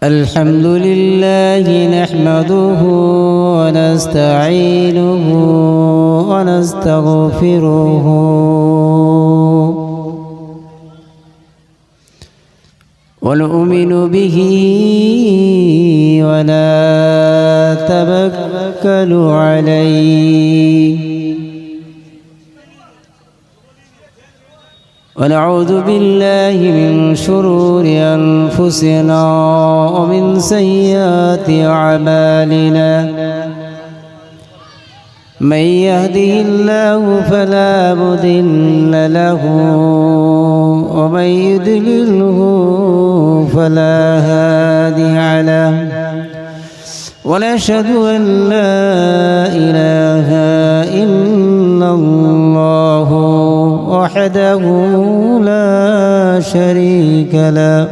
الحمد لله نحمده ونستعينه ونستغفره ونؤمن به ونتوكل عليه ونعوذ بالله من شرور أنفسنا ومن سيئات أعمالنا من يهده الله فلا مضل له ومن يضلله فلا هادي له ونشهد أن لا إله إلا الله وحده لا شريك له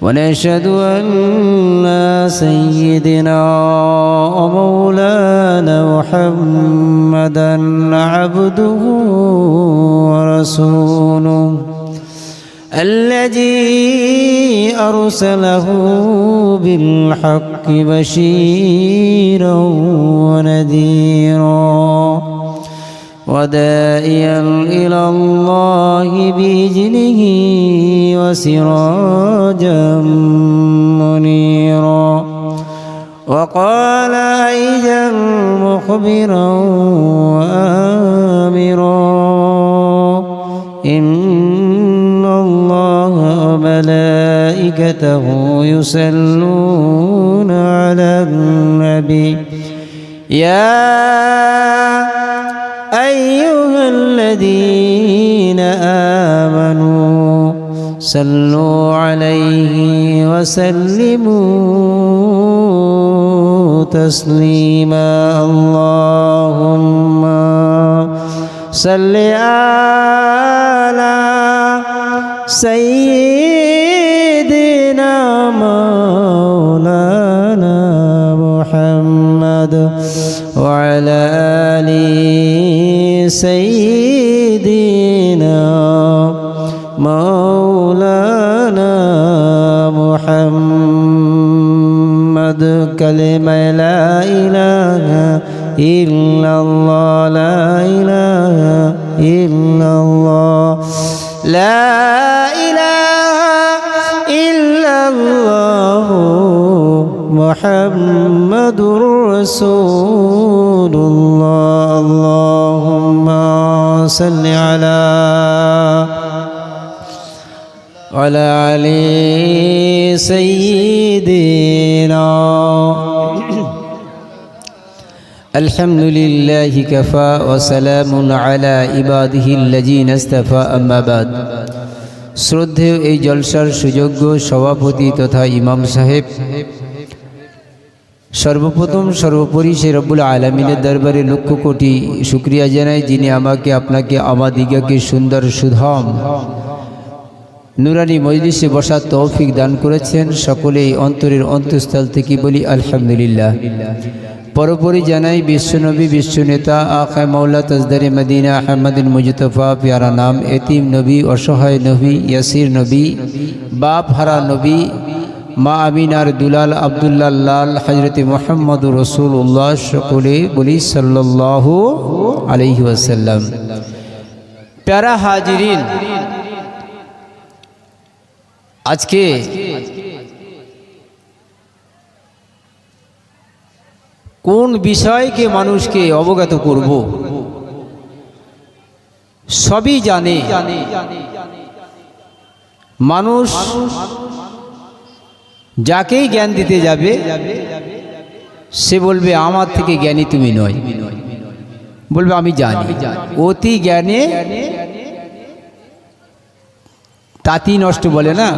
ونشهد أن سيدنا ومولانا محمدا عبده ورسوله الذي أرسله بالحق بشيرا ونذيرا وداعيا إلى الله بإذنه وسراجا منيرا وقال أيضا مخبرا وآمرا إن الله وملائكته يصلون على النبي يا أيها الذين آمنوا صلوا عليه وسلموا تسليما اللهم صل على سيدنا مولانا محمد وعلى آل سيدنا مولانا محمد كلمة لا إله إلا الله لا إله إلا الله لا إله إلا الله محمد رسول الله اللهم صل على علي سيدنا الحمد لله كفى وسلام على عباده الذين اصطفى أما بعد শ্রদ্ধেয় এই জলসার সুযোগ্য সভাপতি তথা ইমাম সাহেব সর্বপ্রথম সর্বোপরি সে রব্বুল আলামিনের দরবারে লক্ষ কোটি শুকরিয়া জানাই যিনি আমাকে আপনাকে আমাদিগকে সুন্দর সুধাম নুরানি মজলিসে বসার তৌফিক দান করেছেন সকলেই অন্তরের অন্তঃস্থল থেকে বলি আলহামদুলিল্লাহ পরপরই জানাই বিশ্বনবী বিশ্বনেতা আকা মাওলা তাজদারে মদিনা আহমদিন মুজতফা প্যারা নাম এতিম নবী অসহায় নবী ইয়াসির নবী বাপ হারা নবী মা আমিনার দুলাল আব্দুল্লাহ লাল হজরত মোহাম্মদ রসুল্লাহ সকলে বলি সাল্লাল্লাহু আলাইহি ওয়াসাল্লাম। প্যারা হাজিরিন, আজকে কোন বিষয়কে মানুষকে অবগত করব সবই জানে মানুষ। যাকেই জ্ঞান দিতে যাবে সে বলবে আমার থেকে জ্ঞানী তুমি নয়, বলবে আমি জানি। অতি জ্ঞানে তাতি নষ্ট বলে না,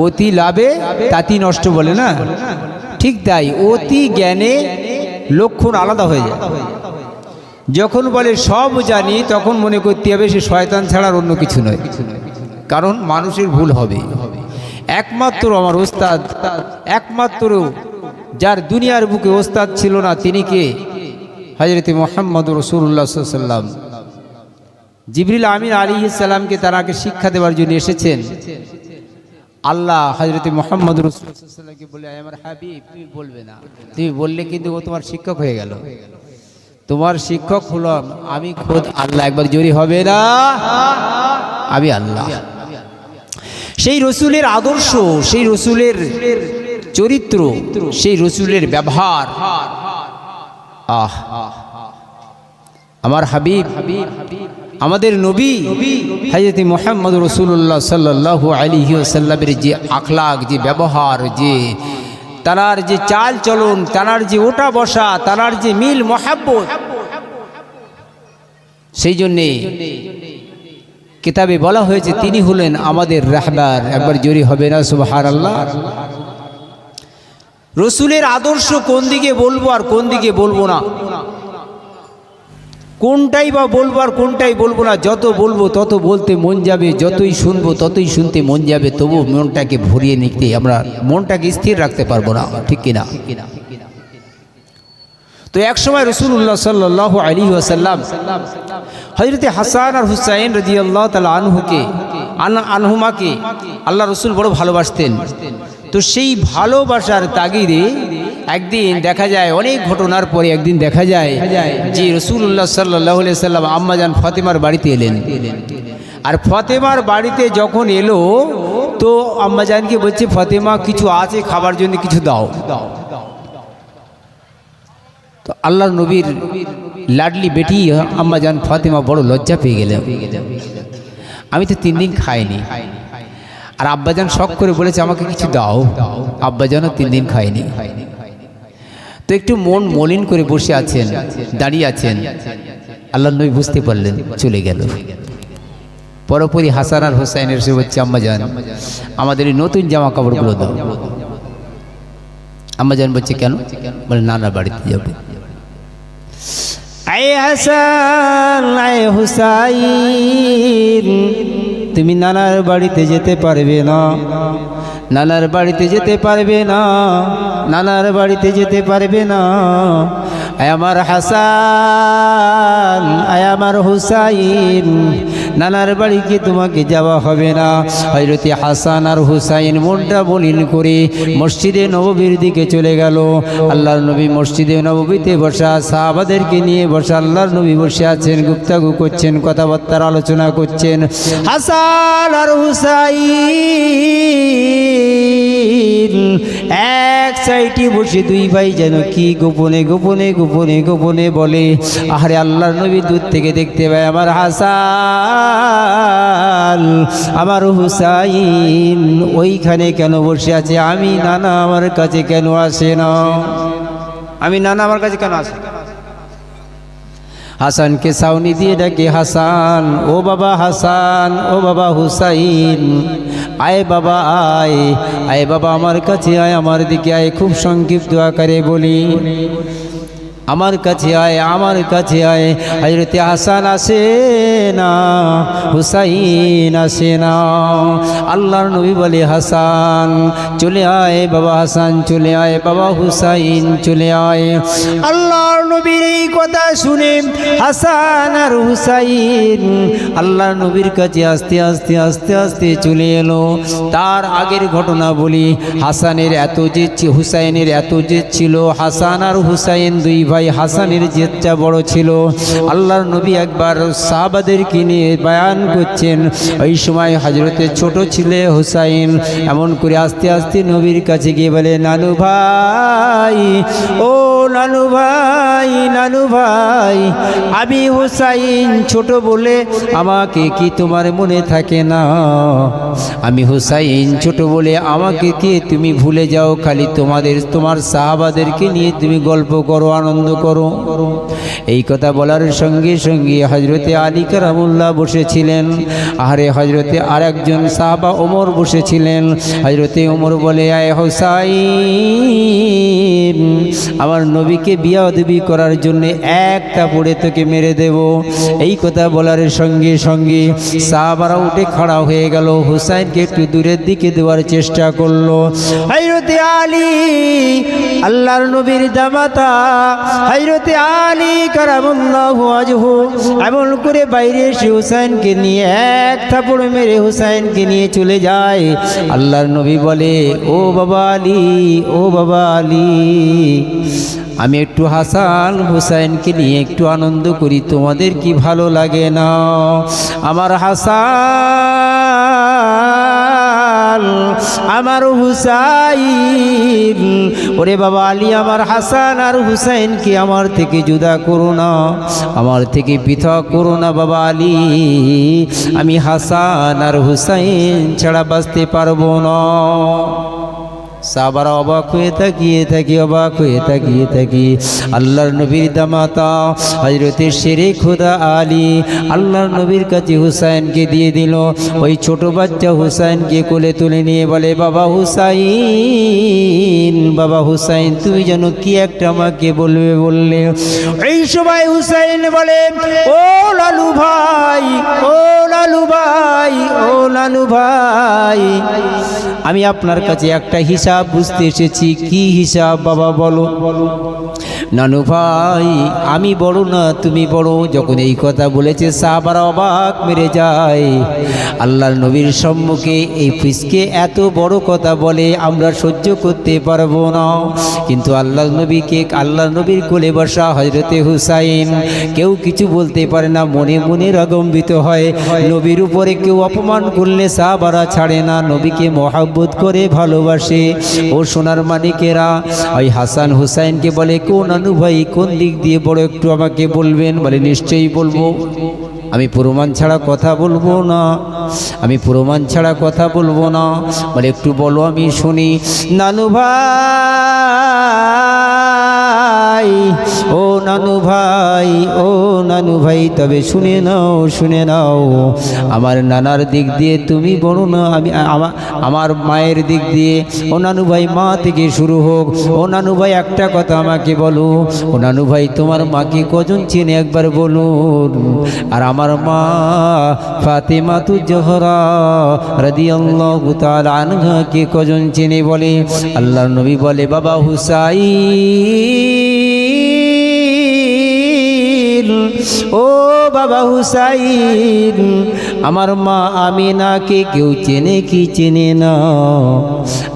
অতি লাভে তাতি নষ্ট বলে না, ঠিক তাই অতি জ্ঞানে লক্ষণ আলাদা হয়ে যায়। যখন বলে সব জানি তখন মনে করতে হবে সে শয়তান ছাড়ার অন্য কিছু নয়, কারণ মানুষের ভুল হবে। একমাত্র আমার ওস্তাদ, একমাত্র যার দুনিয়ার বুকে ওস্তাদ ছিল না তিনি কে? হযরত মুহাম্মদ রাসূলুল্লাহ সাল্লাল্লাহু আলাইহি ওয়াসাল্লাম। জিবরিল আমিন আলাইহিস সালামকে তারাকে শিক্ষা দেওয়ার জন্য এসেছেন। আল্লাহ হযরতে মুহাম্মদ রাসূলুল্লাহ সাল্লাল্লাহু আলাইহি ওয়াসাল্লামকে বলে আমার হাবিব তুমি বলবে না, তুমি বললে কিন্তু ও তোমার শিক্ষক হয়ে গেল, তোমার শিক্ষক হলাম আমি খোদ আল্লাহ। একবার জোরে হবে না আমি আল্লাহ। সেই রসুলের আদর্শ, সেই রসুলের চরিত্র, সেই রসুলের ব্যবহার, আমার হাবিব আমাদের নবী হযরত মুহাম্মদ রাসূলুল্লাহ সাল্লাল্লাহু আলাইহি ওয়াসাল্লামের যে আখলাক, যে ব্যবহার, যে তার যে চাল চলন, তার যে ওঠা বসা, তার যে মিল মহব্বত, সেই জন্যে কিতাবে বলা হয়েছে তিনি হলেন আমাদের রাহবার। একবার জোরে হবে না সুবহানাল্লাহ। রসুলের আদর্শ কোন দিকে বলবো আর কোন দিকে বলবো না, কোনটাই বা বলবো আর কোনটাই বলবো না, যত বলবো তত বলতে মন যাবে, যতই শুনবো ততই শুনতে মন যাবে, তবু মনটাকে ভরিয়ে নিতে আমরা মনটাকে স্থির রাখতে পারবো না, ঠিক কিনা? তো এক সময় রাসূলুল্লাহ সাল্লাল্লাহু আলাইহি ওয়াসাল্লাম হযরতে হাসান আর হুসাইন রাদিয়াল্লাহু তাআলা আনহুমাকে আল্লাহ রসুল বড় ভালোবাসতেন। তো সেই ভালোবাসার তাগিদে একদিন দেখা যায়, অনেক ঘটনার পরে একদিন দেখা যায় যে রাসূলুল্লাহ সাল্লাল্লাহু আলাইহি ওয়াসাল্লাম আম্মাজান ফাতেমার বাড়িতে এলেন। আর ফাতেমার বাড়িতে যখন এলো তো আম্মাজানকে বলছে, ফাতেমা কিছু আছে খাবার জন্য, কিছু দাও। তো আল্লাহর নবীর লাডলি বেটি আম্মাজান ফাতেমা বড় লজ্জা পেয়ে গেলেন, আমি তো 3 দিন খাইনি। আর আব্বাজান শখ করে বলেছে আমাকে কিছু দাও, আব্বাজানও 3 দিন খায়নি। তো একটু মন মলিন করে বসে আছেন, দাঁড়িয়ে আছেন। আল্লাহর নবী বুঝতে পারলেন, চলে গেল। পরপরই হাসান আর হুসাইনের সে বলছে, আম্মাজান আমাদের এই নতুন জামা কাপড়গুলো দাও। আম্মাজান বলছে কেন? বলে নানা বাড়িতে যাবে। আয় হাসান আয় হুসাইন, তুমি নানার বাড়িতে যেতে পারবে না, নানার বাড়িতে যেতে পারবে না, নানার বাড়িতে যেতে পারবে না। আয় আমার হাসান আয় আমার হুসাইন, নানার বাড়িকে তোমাকে যাওয়া হবে না। হযরতে হাসান আর হুসাইন মনটা মলিন করে মসজিদে নববীর দিকে চলে গেল। আল্লাহর নবী মসজিদে নববীতে বসা, সাহাবাদেরকে নিয়ে বসা, আল্লাহর নবী বসে আছেন, গুপ্তাগু করছেন, কথাবার্তার আলোচনা করছেন। হাসান আর হুসাইন এক সাইডে বসে দুই ভাই যেন কি গোপনে গোপনে গোপনে গোপনে বলে। আরে আল্লাহর নবী দূর থেকে দেখতে পায় আমার হাসান আমার হুসাইন ওইখানে কেন বসে আছে, আমি নানা আমার কাছে কেন আসে না, আমি নানা আমার কাছে কেন আসে। হাসানকে সাউনি দিয়ে ডাকে, হাসান ও বাবা হাসান, ও বাবা হুসাইন, আয় বাবা আয়, আয় বাবা আমার কাছে আয়, আমার দিকে আয়। খুব সংক্ষিপ্ত আকারে বলি, আমার কাছে আয়, আমার কাছে আয়। হযরতে হাসান আসে না, হুসাইন আসে না। আল্লাহর নবী বলে, হাসান চলে আয় বাবা, হাসান চলে আয় বাবা, হুসাইন চলে আয়। আল্লাহর নবীর এই কথা শুনে হাসান আর হুসাইন আল্লাহর নবীর কাছে আস্তে আস্তে আস্তে আস্তে চলে এলো। তার আগের ঘটনা বলি, হাসানের এত জেদ, হুসাইনের এত জেদ ছিল। হাসান আর হুসাইন দুই ভাই, হাসানের জেদটা বড় ছিল। আল্লাহর নবী একবার সাহাবাদেরকে নিয়ে বয়ান করছেন, ওই সময় হযরতে ছোট ছিলে হুসাইন এমন করে আস্তে আস্তে নবীর কাছে গিয়ে বলে, নানু ভাই, ও নানু ভাই, নানু ভাই, আমি হুসাইন ছোট বলে আমাকে কি তোমার মনে থাকে না? আমি হুসাইন ছোট বলে আমাকে কি তুমি ভুলে যাও? খালি তোমার সাহাবাদেরকে নিয়ে তুমি গল্প করো, আনন্দ করো। এই কথা বলার সঙ্গে সঙ্গে হযরতে আলী কারামুল্লাহ বসেছিলেন। আরে হযরতে আর একজন সাহাবা ওমর বসেছিলেন। হযরতে ওমর বলে, আয় হুসাইন, আমার নবীকে বিয়াদবি করার জন্য এক থাপড়ে তোকে মেরে দেব। এই কথা বলার সঙ্গে সঙ্গে সাহাবারা উঠে খাড়া হয়ে গেল, হুসাইনকে একটু দূরের দিকে দেওয়ার চেষ্টা করলো। হযরতে আলী আল্লাহর নবীর জামাতা হযরতে আলী কারামাল্লাহু ওয়াজহু এমন করে বাইরে এসে হুসাইনকে নিয়ে এক থাপড় মেরে হুসাইনকে নিয়ে চলে যায়। আল্লাহর নবী বলে, ও বাবা আলী, ও বাবা আলী, আমি একটু হাসান হুসাইনকে নিয়ে একটু আনন্দ করি, তোমাদের কি ভালো লাগে না? আমার হাসান, আমার হুসাইন, ওরে বাবা আলী, আমার হাসান আর হুসাইনকে আমার থেকে জুদা করো না, আমার থেকে পৃথক করো না বাবা আলী, আমি হাসান আর হুসাইন ছাড়া বাঁচতে পারবো না। সাহাবারা অবাক হয়ে অবাক হয়ে তাকিয়ে আল্লাহর নবীর দামাতা হযরতে শেরে খোদা আলী আল্লাহর নবীর কাছে হুসাইনকে দিয়ে দিল। ওই ছোট বাচ্চা হুসাইনকে কোলে তুলে নিয়ে বলে, বাবা হুসাইন, বাবা হুসাইন, তুমি যেন কি একটা আমাকে বললে। এই সময় হুসাইন বলে, ও লালু ভাই, ও লালু ভাই, ও লালু ভাই, আমি আপনার কাছে একটা হিসাব বুঝতে এসেছি। কি হিসাব বাবা বলো? নানু ভাই, আমি বড় না তুমি বড়। যখন এই কথা বলেছে সাহাবারা অবাক মেরে যায়। আল্লাহর নবীর সম্মুখে এই ফিসকে এত বড় কথা বলে আমরা সহ্য করতে পারবো না, কিন্তু আল্লাহর নবীর কোলে বসা হযরতে হুসাইন কেউ কিছু বলতে পারে না, মনে মনে রাগম্বিত হয়। নবীর উপরে কেউ অপমান করলে সাহাবারা ছাড়ে না, নবীকে মহব্বত করে ভালোবাসে। ও সোনার মানিকেরা, ওই হাসান হুসাইনকে বলে, কোন নানু ভাই কোন দিক দিয়ে বড় একটু আমাকে বলবেন? বলে, নিশ্চয়ই বলবো, আমি প্রমাণ ছাড়া কথা বলবো না, আমি প্রমাণ ছাড়া কথা বলবো না। বলে, একটু বলো আমি শুনি। নানু ভাই, ও নানু ভাই, ও নানু ভাই, তবে শুনে নাও, শুনে নাও, আমার নানার দিক দিয়ে তুমি বলো না, আমি আমার মায়ের দিক দিয়ে। ও নানু ভাই, মা থেকে শুরু হোক। ও নানু ভাই, একটা কথা আমাকে বলো। ও নানু ভাই, তোমার মাকে কজন চেনে একবার বলুন। আর আমার মা ফাতেমাতু জোহরা রাদিয়াল্লাহু তাআলা আনহা কে কজন চেনে? বলে, আল্লাহর নবী বলে, বাবা হুসাইন, ও বাবা হুসাইন, আমার মা আমিনাকে কেউ চেনে কি চেনে না?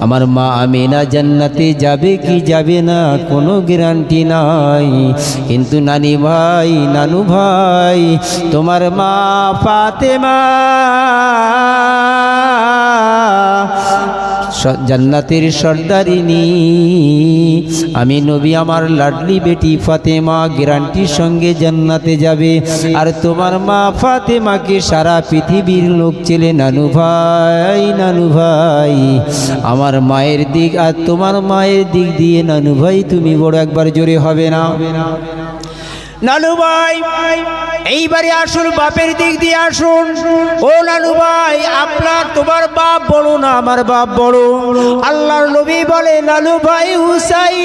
আমার মা আমিনা জান্নাতে যাবে কি যাবে না কোনো গ্যারান্টি নাই, কিন্তু নানি ভাই, নানু ভাই, তোমার মা ফাতেমা জান্নাতের সর্দারিনী। আমি নবী আমার লাডলি বেটি ফাতেমা গ্যারান্টির সঙ্গে জান্নাতে যাবে। আর তোমার মা ফাতেমাকে সারা পৃথিবীর লোক চেনে। নানু ভাই, নানু ভাই, আমার মায়ের দিক আর তোমার মায়ের দিক দিয়ে নানু ভাই তুমি বড়, একবার জোরে হবে না? নানু ভাই, এইবারে আসুন বাপের দিক দিয়ে আসুন। ও নানু ভাই, আপনার তোমার বাপ বড় না আমার বাপ বড়? আল্লাহর নবী বলে, নানু ভাই হুসাইন,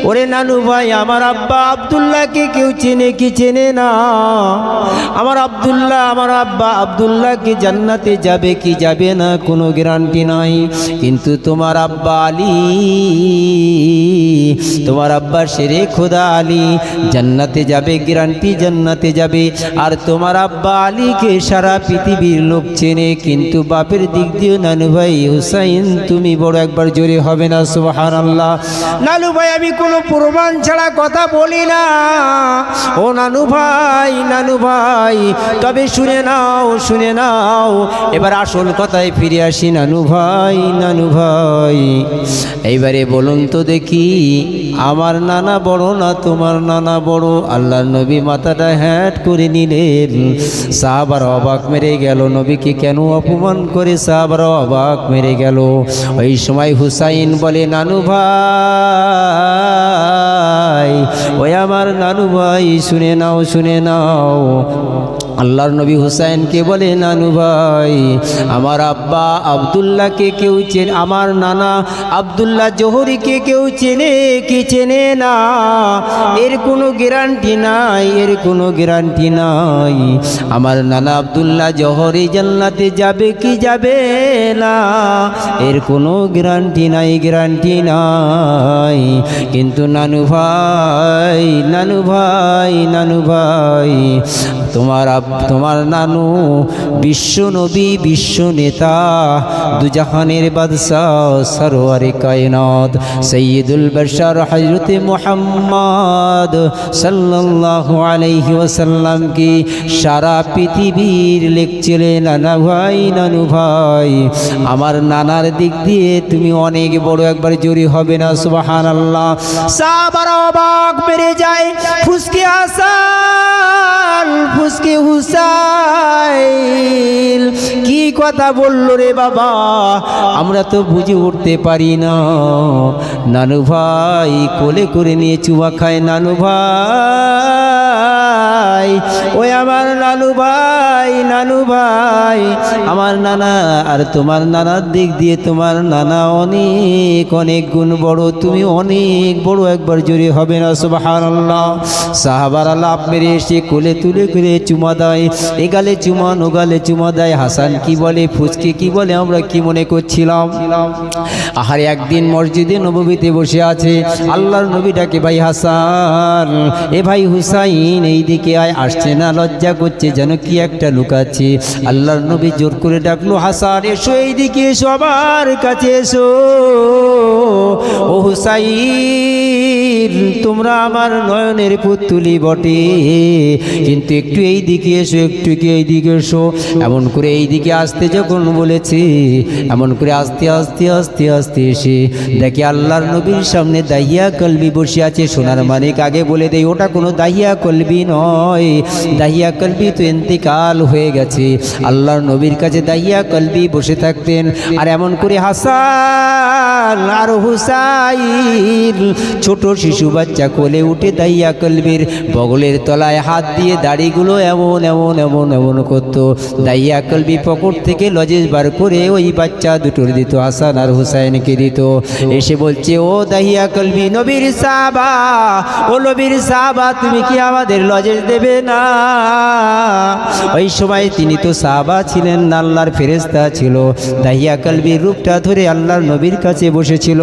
ওরে নানু ভাই, আমার আব্বা আব্দুল্লাহকে কেউ চেনে কি চেনে না? আমার আব্দুল্লাহ, আমার আব্বা আব্দুল্লাহকে জান্নাতে যাবে কি যাবে না কোনো গ্যারান্টি নাই, কিন্তু তোমার আব্বা আলী, তোমার আব্বা শেরে খোদা আলী জান্নাতে যাবে, গ্যারান্টি জান্নাতে যাবে। আর তোমার আব্বা আলীকে সারা পৃথিবীর লোক চেনে, কিন্তু বাপের দিক দিয়ে নানু ভাই হুসাইন তুমি বড়, একবার জোরে হবে না সুবহানাল্লাহ? নানু ভাই, আমি কোনো প্রমাণ ছাড়া কথা বলি না। ও নানু ভাই, নানু ভাই, তবে শুনে নাও, শুনে নাও, এবার আসল কথায় ফিরে আসি। নানু ভাই, নানু ভাই, এইবারে বলুন তো দেখি, আমার নানা বড় না তোমার নানা বড়? আল্লাহর নবী মাথাটা হ্যাট করে নিলেন। সাহাবারা অবাক মেরে গেল, নবীকে কেন অপমান করে সাহাবারা অবাক মেরে গেল। ওই সময় হুসাইন বলে, নানু ভাই, ওই আমার নানু ভাই, শুনে নাও, শুনে নাও, আল্লাহর নবী হুসাইনকে বলে, নানু ভাই, আমার আব্বা আব্দুল্লাহকে কেউ চেনে, আমার নানা আব্দুল্লাহ জোহরিকে কেউ চেনে কি চেনে না, এর কোনো গ্যারান্টি নাই, এর কোনো গ্যারান্টি নাই। আমার নানা আব্দুল্লাহ জোহরি জান্নাতে যাবে কি যাবে না, এর কোনো গ্যারান্টি নাই, গ্যারান্টি নাই। কিন্তু নানু ভাই, নানু ভাই, নানু ভাই, তোমার নানু বিশ্ব নবী, বিশ্ব নেতা, দুজাহানের বাদশাহ, সরওয়ারে কায়নাত, সৈয়দুল বশর হযরত মুহাম্মদ সাল্লাল্লাহু আলাইহি ওয়াসাল্লাম কি সারা পৃথিবীর লিখছিলে, নানা ভাই, নানু ভাই, আমার নানার দিক দিয়ে তুমি অনেক বড়, একবার জোরে হবে না সুবহানাল্লাহ। সাহাবারা অবাক বেড়ে যায়, ফুসকে হাসান, ফুসকে হুসাইন কি কথা বললো রে বাবা, আমরা তো বুঝে উঠতে পারি না। নানু ভাই কোলে করে নিয়ে চুমা খায়, নানু ভাই, ওই আমার নানু ভাই, নানু ভাই, আমার নানা আর তোমার নানার দিক দিয়ে তোমার নানা অনেক অনেক গুণ বড়, তুমি অনেক বড়, একবার জোরে হবে না সুবহানাল্লাহ। সাহাবারা লাফ মেরে এসে কোলে তুলে করে চুমা দেয়, এ গালে চুমা, ও গালে চুমা দেয়। হাসান কি বলে, ফুচকে কি বলে, আমরা কি মনে করছিলাম। আহারে একদিন মসজিদে নববীতে বসে আছে, আল্লাহর নবী ডাকে, ভাই হাসান, এ ভাই হুসাইন এইদিকে আয়, আসছে না, লজ্জা করছে, যেন কি একটা লুকাচ্ছে। আল্লাহর নবী জোর করে ডাকলো, হাসান এসো, এইদিকে এসো, আমার কাছে এসো। ও হুসাইন, তোমরা আমার নয়নের পুতুলি বটে, কিন্তু একটু এই দিকে এসো, একটু কি এই দিকে এসো। এমন করে এই দিকে আসতে যখন বলেছে, এমন করে আস্তে আস্তে আস্তে আস্তে এসে দেখি আল্লাহর নবীর সামনে দাহিয়া কলবি বসে আছে। সোনার মানিক আগে বলে দেয়, ওটা কোনো দাহিয়া কলবি নয়, দাহিয়া কলবি তো ইন্তেকাল হয়ে গেছে। আল্লাহর নবীর কাছে দাহিয়া কলবি বসে থাকতেন। আর এমন করে হাসান আর হুসাইন, ছোট শিশু বাচ্চা কোলে উঠে দাহিয়া কলবির বগলের তলায় হাত দিয়ে দাড়িগুলো এমন এমন এমন এমন করতো। দাহিয়া কলবি পকেট থেকে লজেস বার করে ওই বাচ্চা দুটোর দিত, হাসান আর হুসাইনকে দিত। এসে বলছে, ও দাহিয়া কলবি, নবীর সাহাবা, ও নবীর সাহাবা, তুমি কি আমাদের লজেস দেবে না? ওই সময় তিনি তো সাহাবা ছিলেন না, আল্লাহর ফেরেশতা ছিল। দাহিয়া কলবির রূপটা ধরে আল্লাহর নবীর কাছে বসেছিল।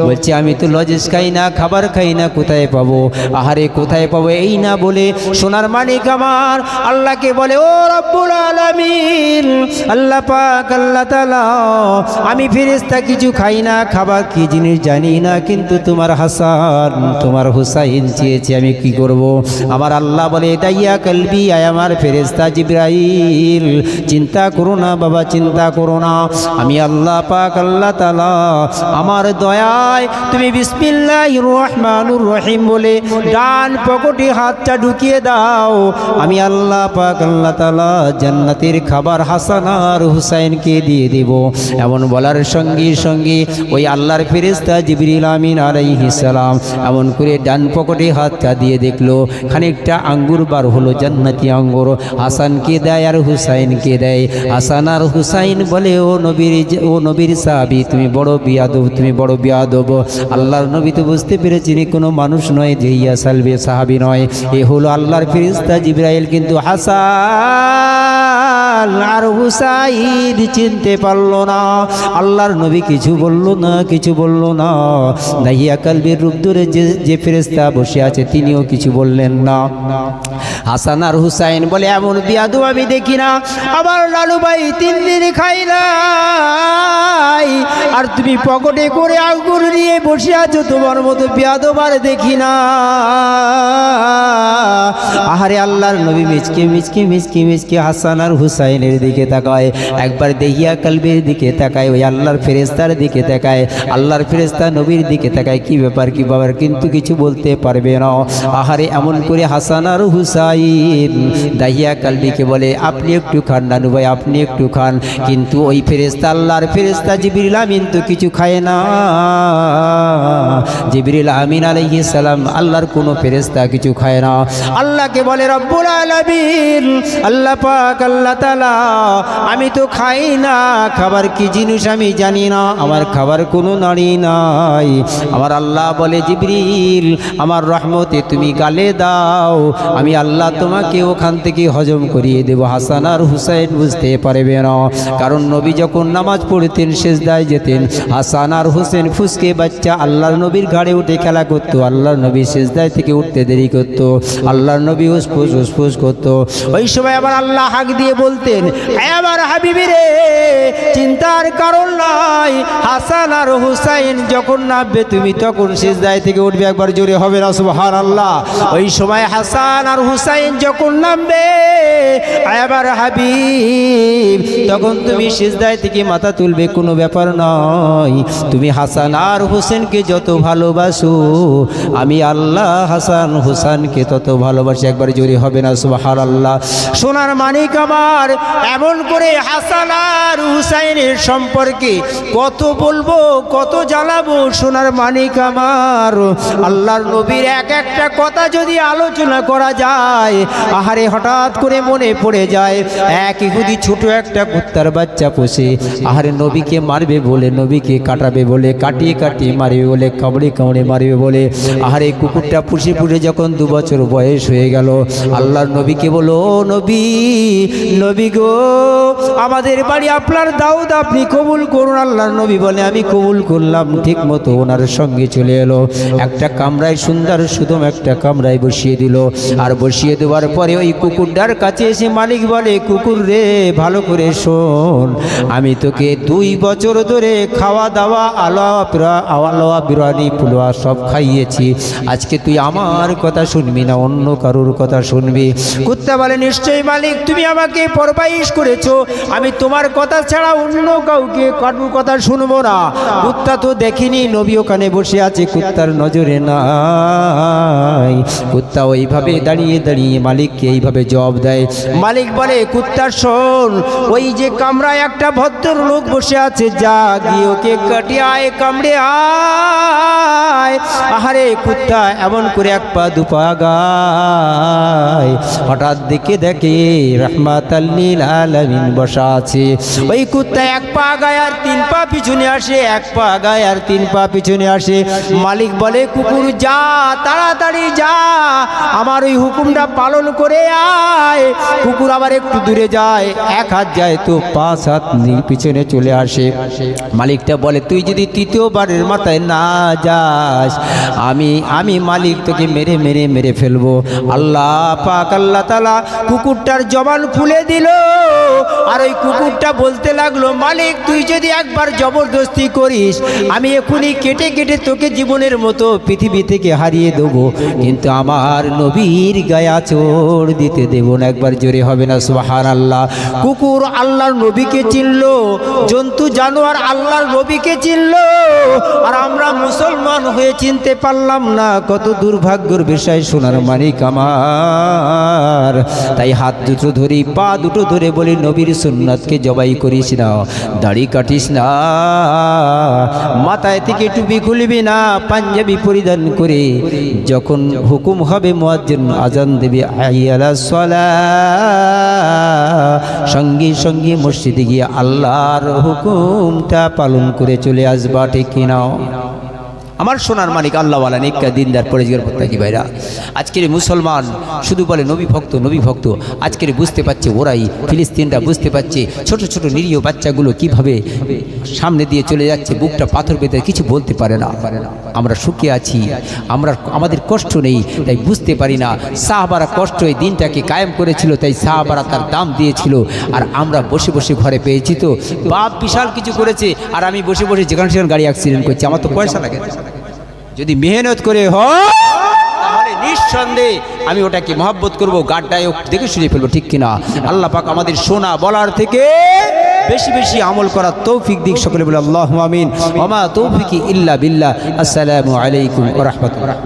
বলছে, আমি তো লজেস খাই না, খাবার খাই না, কোথায় পাবো? আহারে কোথায় পাবো এই না বলে সোনার মানিক আমার আল্লাহকে বলে, ও রব্বুল আলামিন, আল্লাহ পাক, আল্লাহ তাআলা, আমি ফেরেশতা কিছু খাই না, খাবার কি জিনিস জানি না, কিন্তু তোমার হাসান, তোমার হুসাইন চেয়েছে, আমি কি করব? আমার আল্লাহ বলে, দাহিয়া কলবি, আয় আমার ফেরেশতা জিবরাইল, চিন্তা করো না বাবা, চিন্তা করো না, আমি আল্লাহ পাক, আল্লাহ তাআলা, আমার দয়ায় তুমি বিসমিল্লাহির রহমানির রহিম বলে ডান পকেটে হাতটা ঢুকিয়ে দাও, আমি আল্লাহ পাক, আল্লাহ তাআলা জান্নাতের খাবার হাসান আর হুসাইনকে দিয়ে দেব। এমন বলার সঙ্গে সঙ্গে ওই আল্লাহর ফেরেশতা জিবরিল আমিন আলাইহিস সালাম এমন করে ডান পকেটে হাতটা দিয়ে দেখলো খানিকটা আঙ্গুর বার হলো, জান্নাতি আঙ্গুর। হাসানকে দেয় আর হুসাইনকে দেয়। হাসান আর হুসাইন বলে, ও নবীর সাহাবী, তুমি বড় বিয়াদব, তুমি বড় বিয়াদব। আল্লাহর নবী তো বুঝতে পেরেছেন কোনো মানুষ নয়, যে ইয়া সালবে সাহাবী নয়, এ হলো আল্লাহর ফেরেশতা জিবরাইল। কিন্তু হাসান আর হুসাইন চিনতে পারলো না। আল্লাহর নবী কিছু বলল না, কিছু বলল না। দাহিয়া কলবির রূপ ধরে যে ফেরেশতা বসে আছে তিনিও কিছু বললেন না। হাসান আর হুসাইন বলে, এমন বিয়াদব আমি দেখি না, আমার লালু ভাই 3 দিন খাই নাই, আর তুমি পকেটে করে আঙ্গুর নিয়ে বসে আছো, তোমার মতো বিয়াদব আর দেখি না। আহারে আল্লাহর নবী মিচকে মিচকে মিচকে মিচকে হাসান আর হুসাইনের দিকে তাকায়, একবার দাহিয়া কলবির দিকে তাকায়, ওই আল্লাহর ফেরেশতার দিকে তাকায়, আল্লাহর ফেরেশতা নবীর দিকে তাকায়, কি ব্যাপার কি ব্যাপার, কিন্তু কিছু বলতে পারবে না। আহারে এমন করে হাসান আর হুসাইন দাহিয়া কলবিকে বলে, আপনি একটু খান নানু ভাই, আপনি একটু খান। কিন্তু ওই ফেরেশতা, আল্লাহর ফেরেশতা জিবরিল আমিন কিন্তু কিছু খায় না। জিবরিল আমিন আলাইহিস সালাম আল্লাহর কোনো ফেরেশতা কিছু খায় না। আল্লাহকে বলে রব্বুল আলামিন, আল্লাহ পাক আল্লাহ তাআলা, আমি তো খাই না, খাবার কি জিনিস আমি জানি না, আমার খাবার কোনো নাড়ি নাই। আমার আল্লাহ বলে জিবরিল, আমার রহমতে তুমি গালে দাও, আমি আল্লাহ তোমাকে ওখান থেকে হজম করিয়ে দেব। হাসান আর হুসাইন বুঝতে পারবে না, কারণ নবী যখন নামাজ পড়তেন সিজদায় যেতেন, হাসান আর হুসেন ফুসকে বাচ্চা আল্লাহর নবীর ঘাড়ে উঠে খেলা করতো। আল্লাহর নবী সিজদায় থেকে উঠতে দেরি করতো, আল্লাহর নবী উসফুস উসফুস করতো। ওই সময় আবার আল্লাহ হাক দিয়ে বলতেন, আমার হাবিবি রে, চিন্তার কারণ নাই, হাসান আর হুসাইন যখন নামবে তুমি তখন সিজদায় থেকে উঠবে। একবার জোরে হবে না সুবহানাল্লাহ। ওই সময় হাসান আর হুসাইন যখন নামবে, আমার হাবিব, তখন তুমি সিজদায় থেকে মাথা তুলবে, কোনো ব্যাপার নয়। তুমি হাসান আর হুসেনকে যত ভালোবাসো, আমি আল্লাহ হাসান হুসাইনকে তত ভালোবাসি। একবার জোরে হবে না সুবহানাল্লাহ। সোনার মানিক আমার, এমন করে হাসান আর হুসাইনের সম্পর্কে কত বলবো, কত জ্বালাবো। সোনার মানিক আমার, আল্লাহর নবীর এক একটা কথা যদি আলোচনা করা যায়, আহারে হঠাৎ করে মনে পড়ে যায় এক ইহুদি ছোট একটা কুত্তার বাচ্চা পোষে। আহারে নবীকে মারবে বলে, নবীকে কাটাবে বলে, কাটিয়ে কাটিয়ে মারবে বলে, কামড়ে কামড়ে মারবে বলে, আহারে কুকুরটা পুষে পুষে যখন 2 বছর বয়স হয়ে গেল, আল্লাহর নবীকে বলো, ও নবী, নবী গো, আমাদের বাড়ি আপনার দাউদ, আপনি কবুল করুন। আল্লাহর নবী বলে, আমি কবুল করলাম। ঠিক মতো ওনার সঙ্গে চলে এলো, একটা কামরায়, সুন্দর সুদম একটা কামরায় বসিয়ে দিল। আর বসিয়ে দেওয়ার পরে ওই কুকুরটার কাছে এসে মালিক বলে, কুকুর রে, ভালো করে শোন, আমি তোকে 2 বছর ধরে খাওয়া দাওয়া, আলোয়া বিরানি পুলোয়া সব খাইয়েছি, আজকে তুই আমার কথা শুনবি না, অন্য কারোর কথা শুনবি। কুত্তা বলে, নিশ্চয়ই মালিক, তুমি আমাকে ফরমাইশ করেছো, আমি তোমার কথা ছাড়া অন্য কাউকে কারোর কথা শুনবো না। কুত্তা তো দেখিনি, নবী ওখানে বসে আছে, কুত্তার নজরে নাই। কুত্তা ওইভাবে দাঁড়িয়ে দাঁড়িয়ে মালিককে এইভাবে জবাব দেয়। মালিক বলে, কুত্তা শোন, ওই যে কামরায় একটা ভদ্র লোক বসে আছে, যা গিয়ে ওকে কাটিয়ে আয়, কামড়ে আয়। আহারে কুত্তা এমন করে 1 পা 2 পা গায়, হঠাৎ দেখে রাহমাতাল লিল আলামিন বসা আছে। ওই কুত্তা 1 পা গায় আর 3 পা পিছনে আসে, 1 পা গায় আর 3 পা পিছনে আসে। মালিক বলে, কুকুর যা, তাড়াতাড়ি যা, আমার ওই হুকুমটা পালন করে আয়। কুকুর আবার একটু দূরে যায়, 1 হাত যায় তো 5 হাত পিছনে চলে আসে। মালিকটা বলে, তুই যদি 3য়-বারের মাথায় না যাস, আমি মালিক তোকে মেরে মেরে মেরে ফেলবো। আল্লাহ পাক আল্লাহ তাআলা কুকুরটার জবান খুলে দিল। আর ওই কুকুরটা বলতে লাগলো, মালিক তুই যদি একবার জবরদস্তি করিস, আমি এখনই কেটে কেটে তোকে জীবনের মতো পৃথিবী থেকে হারিয়ে দেবো, কিন্তু আমার নবীর গায়ে আঁচড় দিতে দেব না। একবার জোরে হবে না সুবহানাল্লাহ। কুকুর আল্লাহর নবীকে চিনলো, জন্তু জানোয়ার আল্লাহর নবীকে চিনলো, আর আমরা মুসলমান হয়ে চিনতে পারলাম না। কত দুর্ভাগ্যের বিষয় সোনার মানিক আমার। তাই হাত দুটো ধরি, পা দুটো ধরে বলি, নবীর সুন্নাতকে জবাই করিস না, দাড়ি কাটিস না, মাথায় থেকে টুপি খুলবি না, পাঞ্জাবি পরিধান করে যখন হুকুম হবে মুয়াজ্জিন আজান দেবে, হাইয়া আলাস সালাহ, সঙ্গে সঙ্গে মসজিদে গিয়ে আল্লাহর হুকুমটা পালন করে চলে আসবা, ঠিক কিনা? আমার সোনার মানিক আল্লাহওয়ালা নেককার দিনদার পরেজগার প্রত্যাশী ভাইরা, আজকের মুসলমান শুধু বলে নবী ভক্ত নবী ভক্ত। আজকের বুঝতে পারছে, ওরাই ফিলিস্তিনরা বুঝতে পারছে, ছোট ছোট নিরীহ বাচ্চাগুলো কিভাবে সামনে দিয়ে চলে যাচ্ছে, বুকটা পাথর পেতে কিছু বলতে পারে না। আমরা সুখে আছি, আমাদের কষ্ট নেই, তাই বুঝতে পারি না। সাহাবারা কষ্ট এই দিনটাকে কায়েম করেছিল, তাই সাহাবারা তার দাম দিয়েছিল, আর আমরা বসে বসে ঘরে পেয়েছি। তো বাপ বিশাল কিছু করেছে, আর আমি বসে বসে যেখানে সেখানে গাড়ি অ্যাক্সিডেন্ট করছি, আমার তো পয়সা লাগে। যদি মেহনত করে হয় তাহলে নিঃসন্দেহে আমি ওটাকে মহব্বত করবো, গাড্ডায় দেখে শুনে ফেলবো, ঠিক কিনা? আল্লাহ পাক আমাদের শোনা বলার থেকে বেশি বেশি আমল করার তৌফিক দিক। সকলে বলে আল্লাহুম্মা আমিন। ওয়া মা তৌফিকি ইল্লা বিল্লাহ। আসসালামু আলাইকুম ওয়া রাহমাতুল্লাহ।